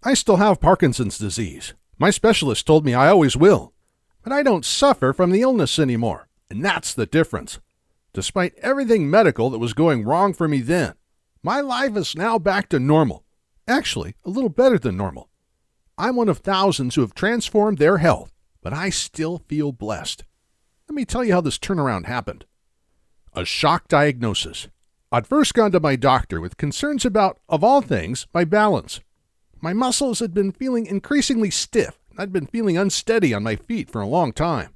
I still have Parkinson's disease. My specialist told me I always will. But I don't suffer from the illness anymore, and that's the difference. Despite everything medical that was going wrong for me then, my life is now back to normal. Actually, a little better than normal. I'm one of thousands who have transformed their health, but I still feel blessed. Let me tell you how this turnaround happened. A shock diagnosis. I'd first gone to my doctor with concerns about, of all things, my balance. My muscles had been feeling increasingly stiff, and I'd been feeling unsteady on my feet for a long time.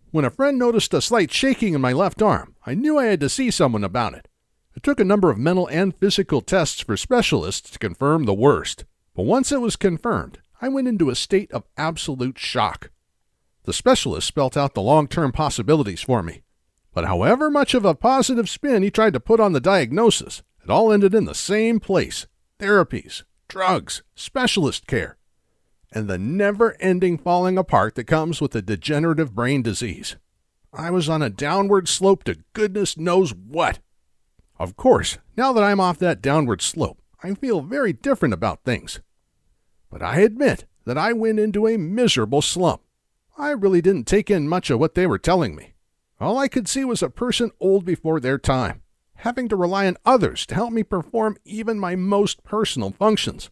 When a friend noticed a slight shaking in my left arm, I knew I had to see someone about it. I took a number of mental and physical tests for specialists to confirm the worst, but once it was confirmed, I went into a state of absolute shock. The specialist spelt out the long-term possibilities for me, but however much of a positive spin he tried to put on the diagnosis, it all ended in the same place: therapies, drugs, specialist care, and the never-ending falling apart that comes with a degenerative brain disease. I was on a downward slope to goodness knows what. Of course, now that I'm off that downward slope, I feel very different about things. But I admit that I went into a miserable slump. I really didn't take in much of what they were telling me. All I could see was a person old before their time, having to rely on others to help me perform even my most personal functions.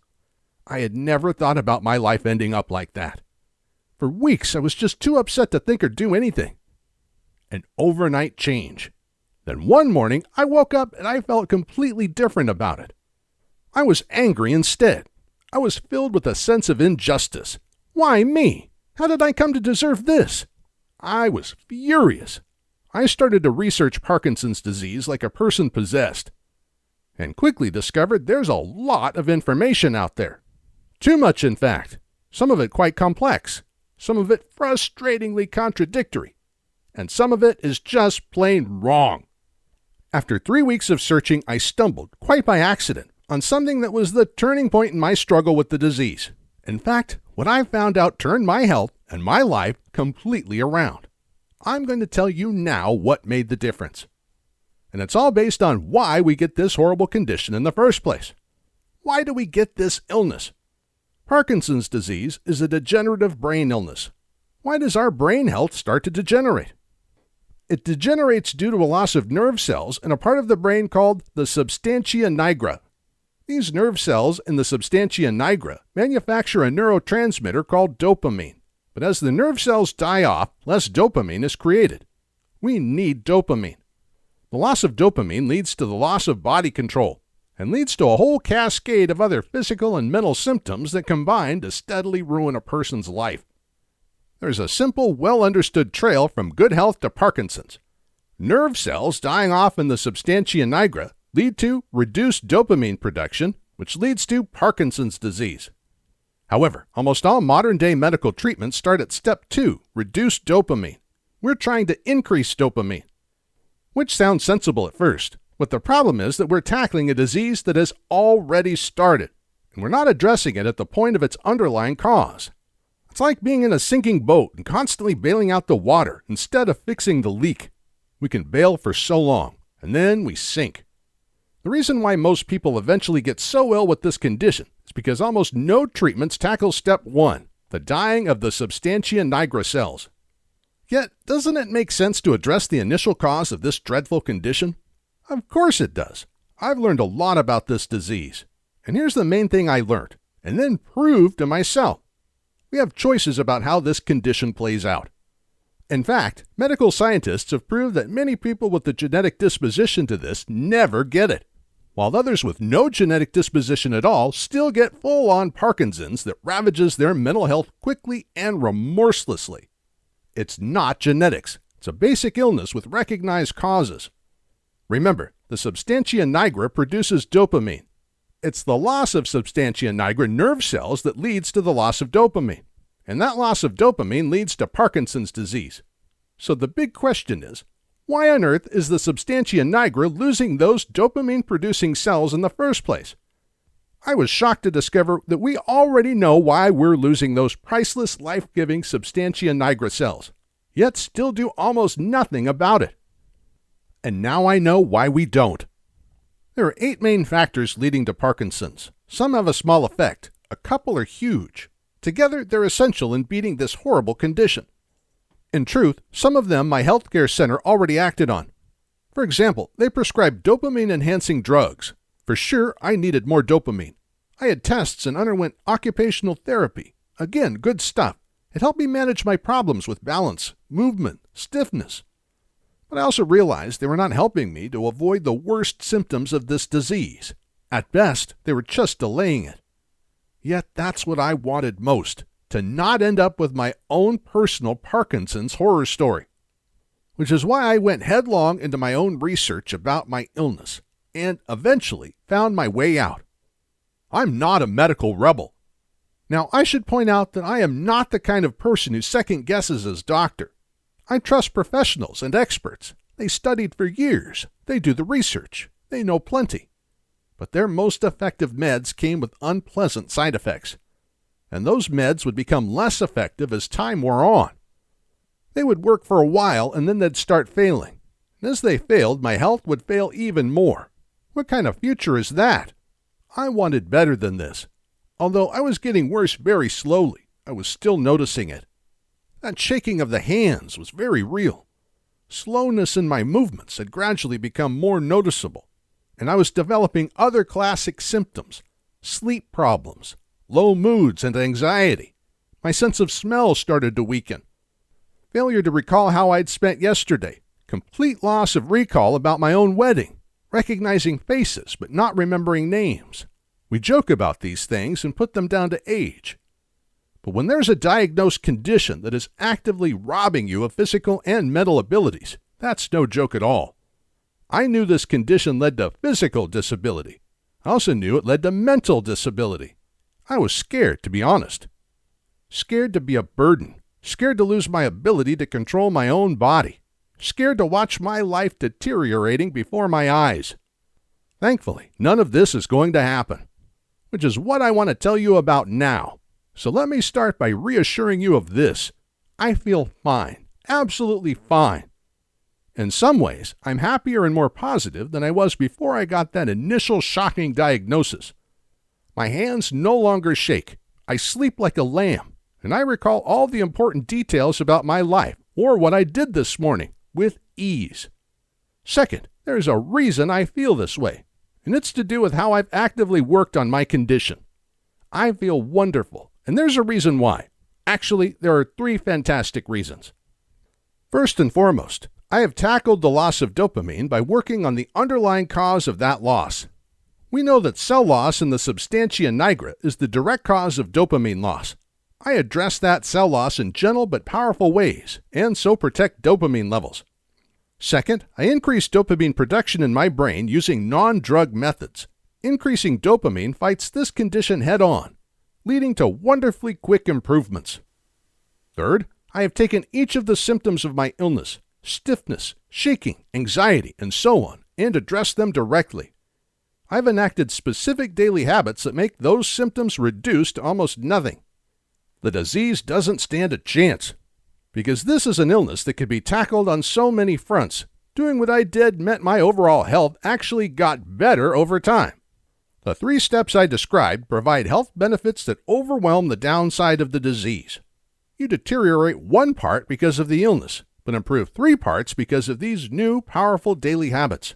I had never thought about my life ending up like that. For weeks, I was just too upset to think or do anything. An overnight change. Then one morning, I woke up and I felt completely different about it. I was angry instead. I was filled with a sense of injustice. Why me? How did I come to deserve this? I was furious. I started to research Parkinson's disease like a person possessed, and quickly discovered there's a lot of information out there. Too much, in fact. Some of it quite complex. Some of it frustratingly contradictory. And some of it is just plain wrong. After 3 weeks of searching, I stumbled, quite by accident, on something that was the turning point in my struggle with the disease. In fact, what I found out turned my health and my life completely around. I'm going to tell you now what made the difference. And it's all based on why we get this horrible condition in the first place. Why do we get this illness? Parkinson's disease is a degenerative brain illness. Why does our brain health start to degenerate? It degenerates due to a loss of nerve cells in a part of the brain called the substantia nigra. These nerve cells in the substantia nigra manufacture a neurotransmitter called dopamine. But as the nerve cells die off, less dopamine is created. We need dopamine. The loss of dopamine leads to the loss of body control and leads to a whole cascade of other physical and mental symptoms that combine to steadily ruin a person's life. There's a simple, well-understood trail from good health to Parkinson's. Nerve cells dying off in the substantia nigra lead to reduced dopamine production, which leads to Parkinson's disease. However, almost all modern-day medical treatments start at step 2, reduce dopamine. We're trying to increase dopamine, which sounds sensible at first, but the problem is that we're tackling a disease that has already started, and we're not addressing it at the point of its underlying cause. It's like being in a sinking boat and constantly bailing out the water instead of fixing the leak. We can bail for so long, and then we sink. The reason why most people eventually get so ill with this condition is because almost no treatments tackle step 1, the dying of the substantia nigra cells. Yet, doesn't it make sense to address the initial cause of this dreadful condition? Of course it does. I've learned a lot about this disease. And here's the main thing I learned, and then proved to myself. We have choices about how this condition plays out. In fact, medical scientists have proved that many people with the genetic disposition to this never get it, while others with no genetic disposition at all still get full-on Parkinson's that ravages their mental health quickly and remorselessly. It's not genetics. It's a basic illness with recognized causes. Remember, the substantia nigra produces dopamine. It's the loss of substantia nigra nerve cells that leads to the loss of dopamine. And that loss of dopamine leads to Parkinson's disease. So the big question is, why on earth is the substantia nigra losing those dopamine-producing cells in the first place? I was shocked to discover that we already know why we're losing those priceless, life-giving substantia nigra cells, yet still do almost nothing about it. And now I know why we don't. There are 8 main factors leading to Parkinson's. Some have a small effect, A couple are huge. Together, they're essential in beating this horrible condition. In truth, some of them my healthcare center already acted on. For example, they prescribed dopamine-enhancing drugs. For sure, I needed more dopamine. I had tests and underwent occupational therapy. Again, good stuff. It helped me manage my problems with balance, movement, stiffness. But I also realized they were not helping me to avoid the worst symptoms of this disease. At best, they were just delaying it. Yet that's what I wanted most, to not end up with my own personal Parkinson's horror story. Which is why I went headlong into my own research about my illness, and eventually found my way out. I'm not a medical rebel. Now, I should point out that I am not the kind of person who second-guesses his doctor. I trust professionals and experts. They studied for years. They do the research. They know plenty. But their most effective meds came with unpleasant side effects. And those meds would become less effective as time wore on. They would work for a while and then they'd start failing. And as they failed, my health would fail even more. What kind of future is that? I wanted better than this. Although I was getting worse very slowly, I was still noticing it. That shaking of the hands was very real. Slowness in my movements had gradually become more noticeable, and I was developing other classic symptoms, sleep problems, low moods and anxiety. My sense of smell started to weaken. Failure to recall how I'd spent yesterday, complete loss of recall about my own wedding, recognizing faces but not remembering names. We joke about these things and put them down to age. But when there's a diagnosed condition that is actively robbing you of physical and mental abilities, that's no joke at all. I knew this condition led to physical disability. I also knew it led to mental disability. I was scared, to be honest. Scared to be a burden. Scared to lose my ability to control my own body. Scared to watch my life deteriorating before my eyes. Thankfully, none of this is going to happen, which is what I want to tell you about now. So let me start by reassuring you of this. I feel fine, absolutely fine. In some ways, I'm happier and more positive than I was before I got that initial shocking diagnosis. My hands no longer shake. I sleep like a lamb, and I recall all the important details about my life or what I did this morning with ease. Second, there's a reason I feel this way, and it's to do with how I've actively worked on my condition. I feel wonderful, and there's a reason why. Actually, there are 3 fantastic reasons. First and foremost, I have tackled the loss of dopamine by working on the underlying cause of that loss. We know that cell loss in the substantia nigra is the direct cause of dopamine loss. I address that cell loss in gentle but powerful ways, and so protect dopamine levels. Second, I increase dopamine production in my brain using non-drug methods. Increasing dopamine fights this condition head-on, leading to wonderfully quick improvements. Third, I have taken each of the symptoms of my illness, stiffness, shaking, anxiety, and so on, and addressed them directly. I've enacted specific daily habits that make those symptoms reduce to almost nothing. The disease doesn't stand a chance, because this is an illness that could be tackled on so many fronts. Doing what I did meant my overall health actually got better over time. The 3 steps I described provide health benefits that overwhelm the downside of the disease. You deteriorate one part because of the illness, but improve 3 parts because of these new, powerful daily habits.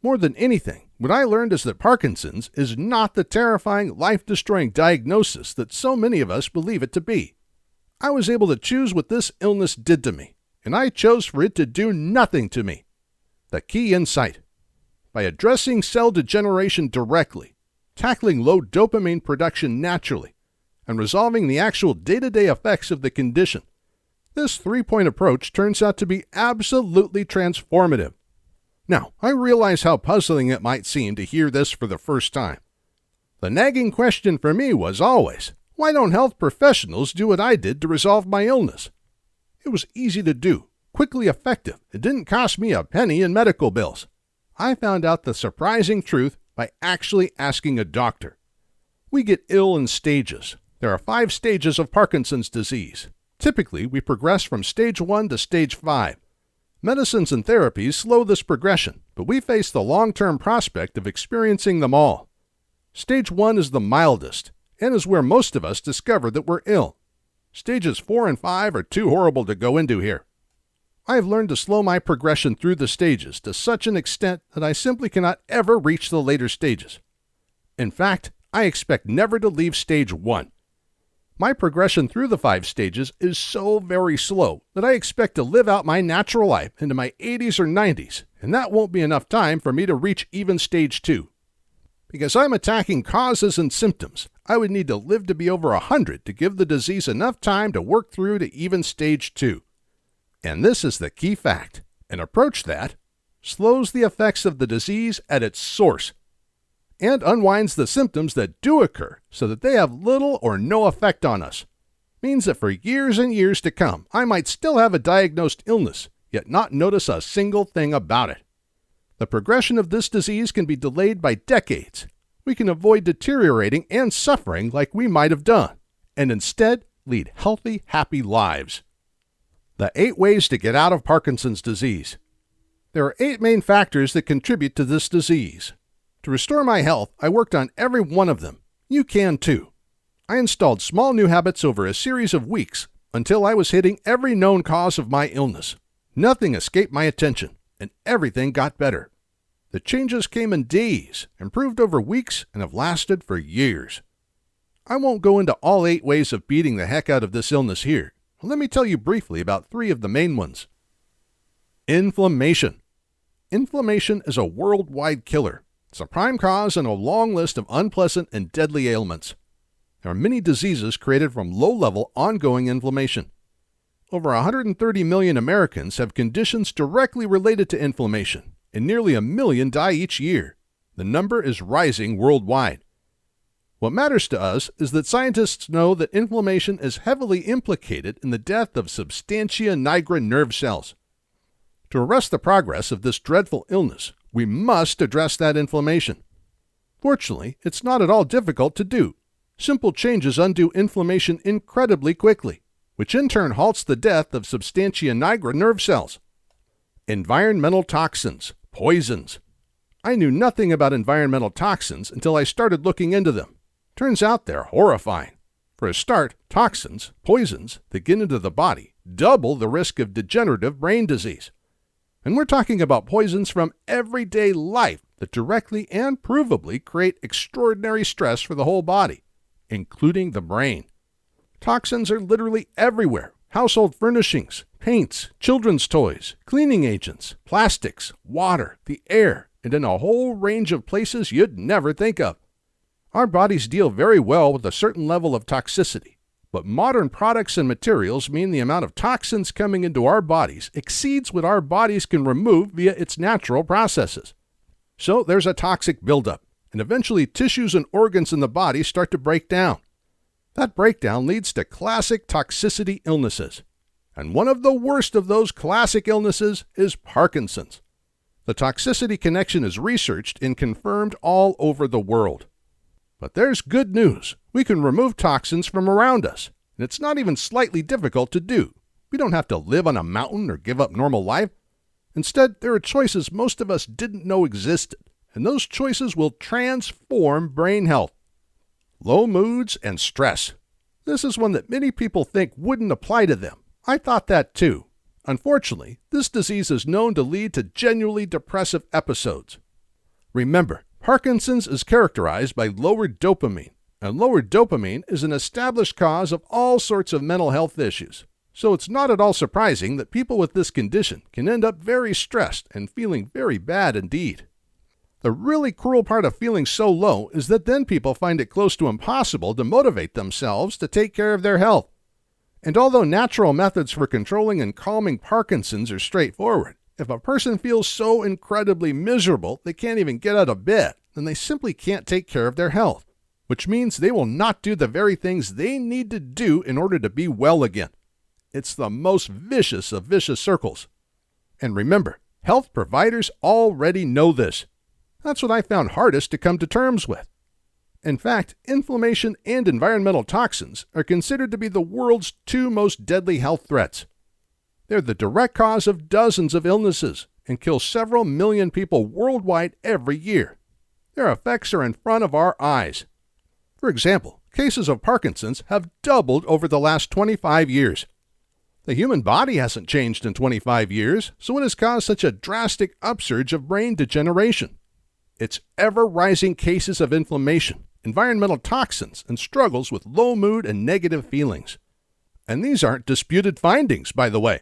More than anything, what I learned is that Parkinson's is not the terrifying, life-destroying diagnosis that so many of us believe it to be. I was able to choose what this illness did to me, and I chose for it to do nothing to me. The key insight: by addressing cell degeneration directly, tackling low dopamine production naturally, and resolving the actual day-to-day effects of the condition, this 3-point approach turns out to be absolutely transformative. Now, I realize how puzzling it might seem to hear this for the first time. The nagging question for me was always, why don't health professionals do what I did to resolve my illness? It was easy to do, quickly effective. It didn't cost me a penny in medical bills. I found out the surprising truth by actually asking a doctor. We get ill in stages. There are 5 stages of Parkinson's disease. Typically, we progress from stage 1 to stage 5. Medicines and therapies slow this progression, but we face the long-term prospect of experiencing them all. Stage 1 is the mildest. and is where most of us discover that we're ill. Stages 4 and 5 are too horrible to go into here. I have learned to slow my progression through the stages to such an extent that I simply cannot ever reach the later stages. In fact, I expect never to leave stage 1. My progression through the 5 stages is so very slow that I expect to live out my natural life into my 80s or 90s, and that won't be enough time for me to reach even stage 2. Because I'm attacking causes and symptoms, I would need to live to be over 100 to give the disease enough time to work through to even stage 2. And this is the key fact. An approach that slows the effects of the disease at its source and unwinds the symptoms that do occur so that they have little or no effect on us. Means that for years and years to come, I might still have a diagnosed illness, yet not notice a single thing about it. The progression of this disease can be delayed by decades. We can avoid deteriorating and suffering like we might have done, and instead lead healthy, happy lives. The 8 ways to get out of Parkinson's disease. There are 8 main factors that contribute to this disease. To restore my health, I worked on every one of them. You can too. I installed small new habits over a series of weeks until I was hitting every known cause of my illness. Nothing escaped my attention, and everything got better. The changes came in days, improved over weeks, and have lasted for years. I won't go into all 8 ways of beating the heck out of this illness here. Let me tell you briefly about 3 of the main ones. Inflammation. Inflammation is a worldwide killer. It's a prime cause in a long list of unpleasant and deadly ailments. There are many diseases created from low-level, ongoing inflammation. Over 130 million Americans have conditions directly related to inflammation, and nearly 1 million die each year. The number is rising worldwide. What matters to us is that scientists know that inflammation is heavily implicated in the death of substantia nigra nerve cells. To arrest the progress of this dreadful illness, we must address that inflammation. Fortunately, it's not at all difficult to do. Simple changes undo inflammation incredibly quickly, which in turn halts the death of substantia nigra nerve cells. Environmental toxins, poisons. I knew nothing about environmental toxins until I started looking into them. Turns out they're horrifying. For a start, toxins, poisons, that get into the body double the risk of degenerative brain disease. And we're talking about poisons from everyday life that directly and provably create extraordinary stress for the whole body, including the brain. Toxins are literally everywhere. Household furnishings, paints, children's toys, cleaning agents, plastics, water, the air, and in a whole range of places you'd never think of. Our bodies deal very well with a certain level of toxicity, but modern products and materials mean the amount of toxins coming into our bodies exceeds what our bodies can remove via its natural processes. So there's a toxic buildup, and eventually tissues and organs in the body start to break down. That breakdown leads to classic toxicity illnesses, and one of the worst of those classic illnesses is Parkinson's. The toxicity connection is researched and confirmed all over the world. But there's good news. We can remove toxins from around us, and it's not even slightly difficult to do. We don't have to live on a mountain or give up normal life. Instead, there are choices most of us didn't know existed, and those choices will transform brain health. Low moods and stress. This is one that many people think wouldn't apply to them. I thought that too. Unfortunately, this disease is known to lead to genuinely depressive episodes. Remember, Parkinson's is characterized by lowered dopamine, and lowered dopamine is an established cause of all sorts of mental health issues. So it's not at all surprising that people with this condition can end up very stressed and feeling very bad indeed. The really cruel part of feeling so low is that then people find it close to impossible to motivate themselves to take care of their health. And although natural methods for controlling and calming Parkinson's are straightforward, if a person feels so incredibly miserable they can't even get out of bed, then they simply can't take care of their health, which means they will not do the very things they need to do in order to be well again. It's the most vicious of vicious circles. And remember, health providers already know this. That's what I found hardest to come to terms with. In fact, inflammation and environmental toxins are considered to be the world's 2 most deadly health threats. They're the direct cause of dozens of illnesses and kill several million people worldwide every year. Their effects are in front of our eyes. For example, Cases of Parkinson's have doubled over the last 25 years. The human body hasn't changed in 25 years, so it has caused such a drastic upsurge of brain degeneration. It's ever-rising cases of inflammation, environmental toxins, and struggles with low mood and negative feelings. And these aren't disputed findings, by the way.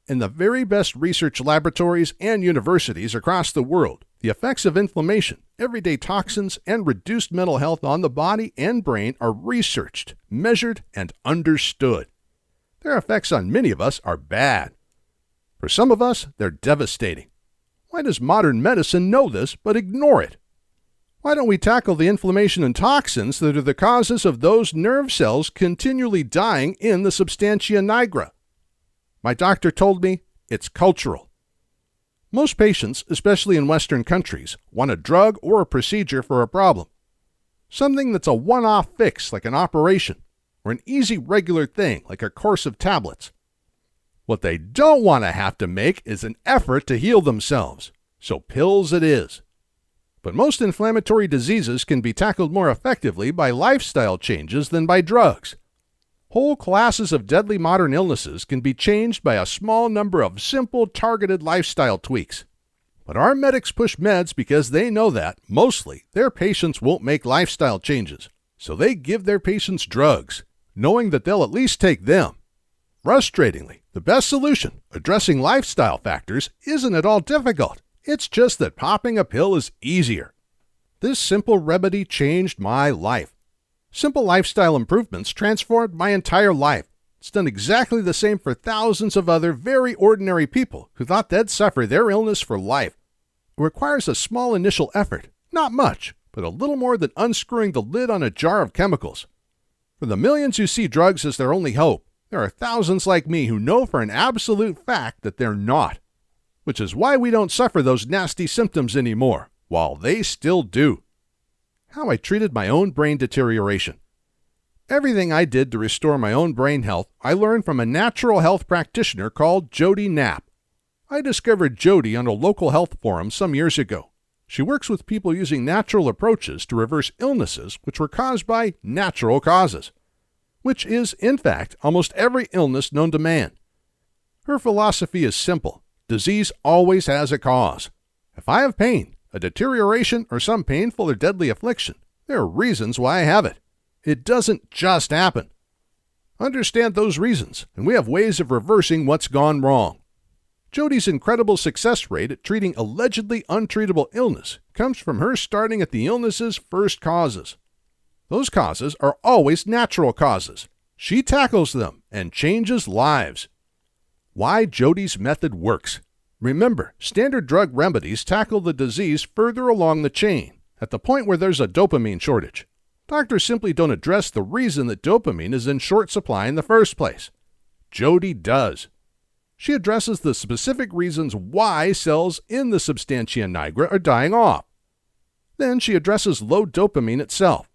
In the very best research laboratories and universities across the world, the effects of inflammation, everyday toxins, and reduced mental health on the body and brain are researched, measured, and understood. Their effects on many of us are bad. For some of us, they're devastating. Why does modern medicine know this but ignore it? Why don't we tackle the inflammation and toxins that are the causes of those nerve cells continually dying in the substantia nigra? My doctor told me it's cultural. Most patients, especially in Western countries, want a drug or a procedure for a problem. Something that's a one-off fix like an operation, or an easy regular thing like a course of tablets. What they don't want to have to make is an effort to heal themselves, so pills it is. But most inflammatory diseases can be tackled more effectively by lifestyle changes than by drugs. Whole classes of deadly modern illnesses can be changed by a small number of simple, targeted lifestyle tweaks. But our medics push meds because they know that, mostly, their patients won't make lifestyle changes. So they give their patients drugs, knowing that they'll at least take them. Frustratingly, the best solution, addressing lifestyle factors, isn't at all difficult. It's just that popping a pill is easier. This simple remedy changed my life. Simple lifestyle improvements transformed my entire life. It's done exactly the same for thousands of other very ordinary people who thought they'd suffer their illness for life. It requires a small initial effort, not much, but a little more than unscrewing the lid on a jar of chemicals. For the millions who see drugs as their only hope, there are thousands like me who know for an absolute fact that they're not. Which is why we don't suffer those nasty symptoms anymore, while they still do. How I treated my own brain deterioration. Everything I did to restore my own brain health, I learned from a natural health practitioner called Jody Knapp. I discovered Jody on a local health forum some years ago. She works with people using natural approaches to reverse illnesses which were caused by natural causes, which is, in fact, almost every illness known to man. Her philosophy is simple. Disease always has a cause. If I have pain, a deterioration, or some painful or deadly affliction, there are reasons why I have it. It doesn't just happen. Understand those reasons, and we have ways of reversing what's gone wrong. Jody's incredible success rate at treating allegedly untreatable illness comes from her starting at the illness's first causes. Those causes are always natural causes. She tackles them and changes lives. Why Jody's method works. Remember, standard drug remedies tackle the disease further along the chain, at the point where there's a dopamine shortage. Doctors simply don't address the reason that dopamine is in short supply in the first place. Jody does. She addresses the specific reasons why cells in the substantia nigra are dying off. Then she addresses low dopamine itself.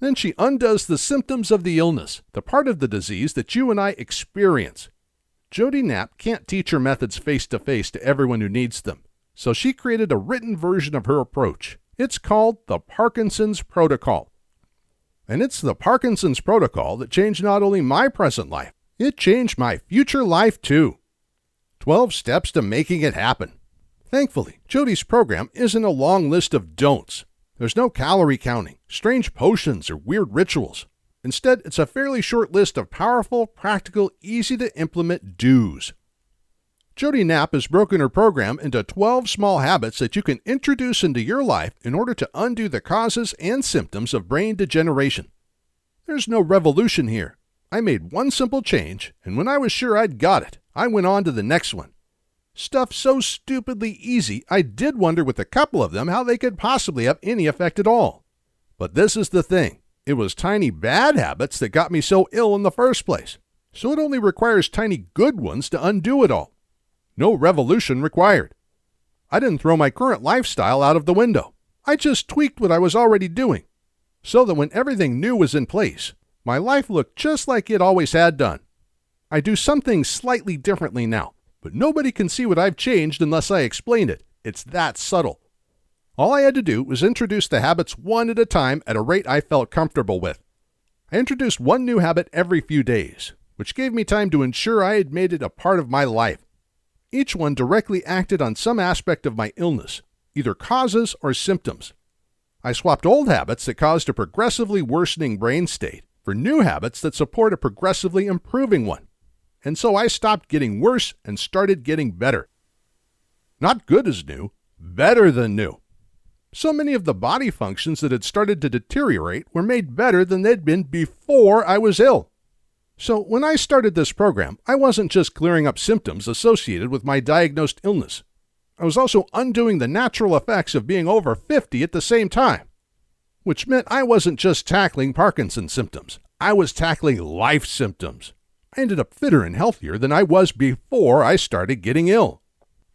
Then she undoes the symptoms of the illness, the part of the disease that you and I experience. Jody Knapp can't teach her methods face-to-face to everyone who needs them, so she created a written version of her approach. It's called the Parkinson's Protocol. And it's the Parkinson's Protocol that changed not only my present life, it changed my future life too. 12 steps to making it happen. Thankfully, Jody's program isn't a long list of don'ts. There's no calorie counting, strange potions, or weird rituals. Instead, it's a fairly short list of powerful, practical, easy-to-implement do's. Jody Knapp has broken her program into 12 small habits that you can introduce into your life in order to undo the causes and symptoms of brain degeneration. There's no revolution here. I made one simple change, and when I was sure I'd got it, I went on to the next one. Stuff so stupidly easy, I did wonder with a couple of them how they could possibly have any effect at all. But this is the thing. It was tiny bad habits that got me so ill in the first place. So it only requires tiny good ones to undo it all. No revolution required. I didn't throw my current lifestyle out of the window. I just tweaked what I was already doing, so that when everything new was in place, my life looked just like it always had done. I do some things slightly differently now, but nobody can see what I've changed unless I explain it. It's that subtle. All I had to do was introduce the habits one at a time at a rate I felt comfortable with. I introduced one new habit every few days, which gave me time to ensure I had made it a part of my life. Each one directly acted on some aspect of my illness, either causes or symptoms. I swapped old habits that caused a progressively worsening brain state for new habits that support a progressively improving one. And so I stopped getting worse and started getting better. Not good as new, better than new. So many of the body functions that had started to deteriorate were made better than they'd been before I was ill. So when I started this program, I wasn't just clearing up symptoms associated with my diagnosed illness. I was also undoing the natural effects of being over 50 at the same time, which meant I wasn't just tackling Parkinson's symptoms. I was tackling life symptoms. I ended up fitter and healthier than I was before I started getting ill.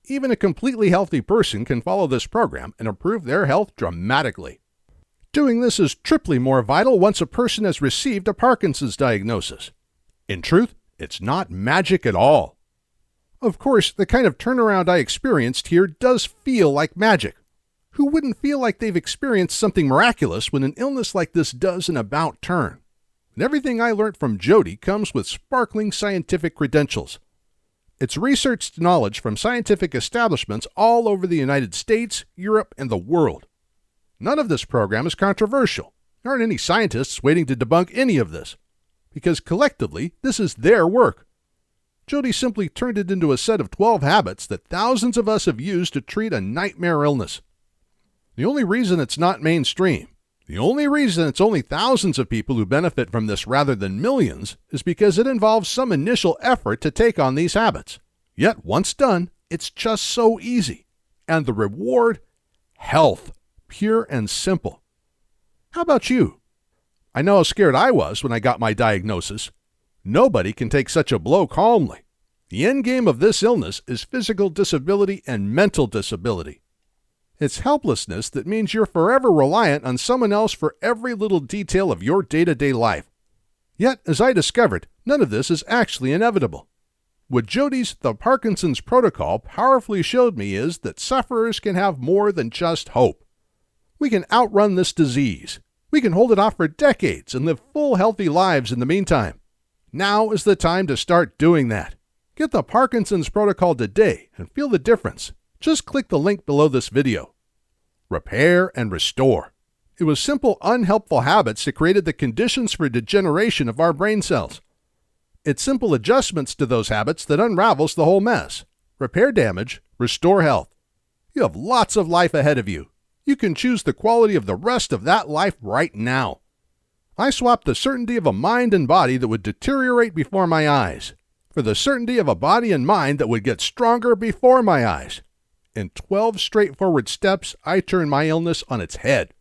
Even a completely healthy person can follow this program and improve their health dramatically. Doing this is triply more vital once a person has received a Parkinson's diagnosis. In truth, it's not magic at all. Of course, the kind of turnaround I experienced here does feel like magic. Who wouldn't feel like they've experienced something miraculous when an illness like this does an about turn? And everything I learned from Jody comes with sparkling scientific credentials. It's researched knowledge from scientific establishments all over the United States, Europe, and the world. None of this program is controversial. There aren't any scientists waiting to debunk any of this, because collectively, this is their work. Jody simply turned it into a set of 12 habits that thousands of us have used to treat a nightmare illness. The only reason it's not mainstream, the only reason it's only thousands of people who benefit from this rather than millions, is because it involves some initial effort to take on these habits. Yet, once done, it's just so easy. And the reward? Health. Pure and simple. How about you? I know how scared I was when I got my diagnosis. Nobody can take such a blow calmly. The end game of this illness is physical disability and mental disability. It's helplessness that means you're forever reliant on someone else for every little detail of your day-to-day life. Yet, as I discovered, none of this is actually inevitable. What Jody's The Parkinson's Protocol powerfully showed me is that sufferers can have more than just hope. We can outrun this disease. We can hold it off for decades and live full, healthy lives in the meantime. Now is the time to start doing that. Get the Parkinson's Protocol today and feel the difference. Just click the link below this video. Repair and restore. It was simple, unhelpful habits that created the conditions for degeneration of our brain cells. It's simple adjustments to those habits that unravels the whole mess. Repair damage, restore health. You have lots of life ahead of you. You can choose the quality of the rest of that life right now. I swapped the certainty of a mind and body that would deteriorate before my eyes for the certainty of a body and mind that would get stronger before my eyes. In 12 straightforward steps, I turned my illness on its head.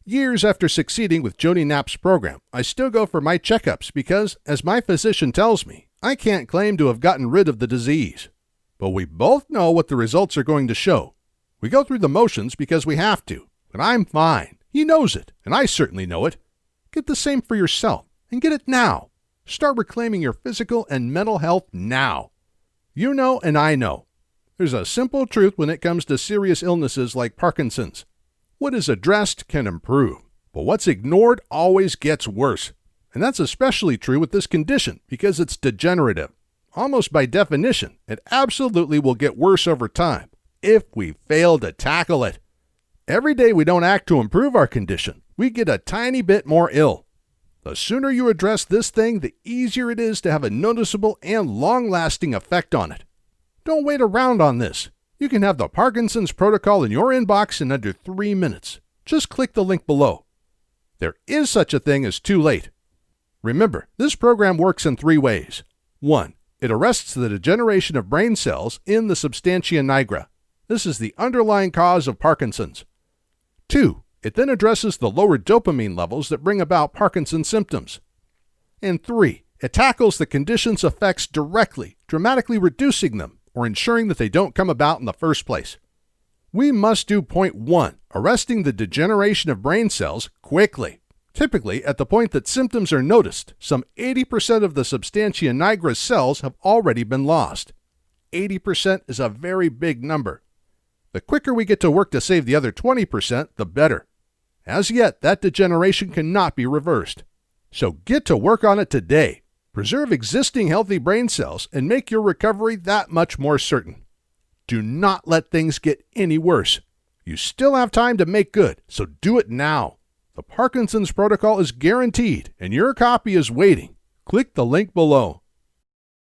Years after succeeding with Jody Knapp's program, I still go for my checkups because, as my physician tells me, I can't claim to have gotten rid of the disease. But we both know what the results are going to show. We go through the motions because we have to, but I'm fine. He knows it, and I certainly know it. Get the same for yourself, and get it now. Start reclaiming your physical and mental health now. You know and I know. There's a simple truth when it comes to serious illnesses like Parkinson's. What is addressed can improve, but what's ignored always gets worse. And that's especially true with this condition because it's degenerative. Almost by definition, it absolutely will get worse over time if we fail to tackle it. Every day we don't act to improve our condition, we get a tiny bit more ill. The sooner you address this thing, the easier it is to have a noticeable and long-lasting effect on it. Don't wait around on this. You can have the Parkinson's Protocol in your inbox in under 3 minutes. Just click the link below. There is such a thing as too late. Remember, this program works in 3 ways. 1. It arrests the degeneration of brain cells in the substantia nigra. This is the underlying cause of Parkinson's. 2. It then addresses the lower dopamine levels that bring about Parkinson's symptoms. And 3. It tackles the condition's effects directly, dramatically reducing them or ensuring that they don't come about in the first place. We must do point 1, arresting the degeneration of brain cells quickly. Typically, at the point that symptoms are noticed, some 80% of the substantia nigra cells have already been lost. 80% is a very big number. The quicker we get to work to save the other 20%, the better. As yet, that degeneration cannot be reversed. So get to work on it today. Preserve existing healthy brain cells and make your recovery that much more certain. Do not let things get any worse. You still have time to make good, so do it now. The Parkinson's protocol is guaranteed, and your copy is waiting. Click the link below.